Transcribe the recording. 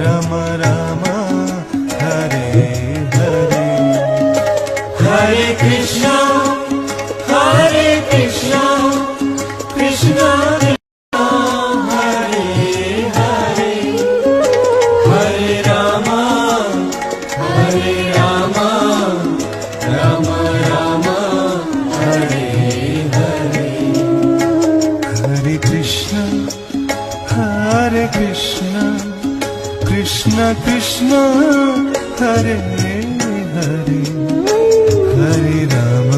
Ram Ram Hare Hare Hare Krishna Krishna Krishna Hare Hare Hare Ram Ram Ram Hare Hare Hare Krishna Krishna Krishna Hare Hare Hare Ram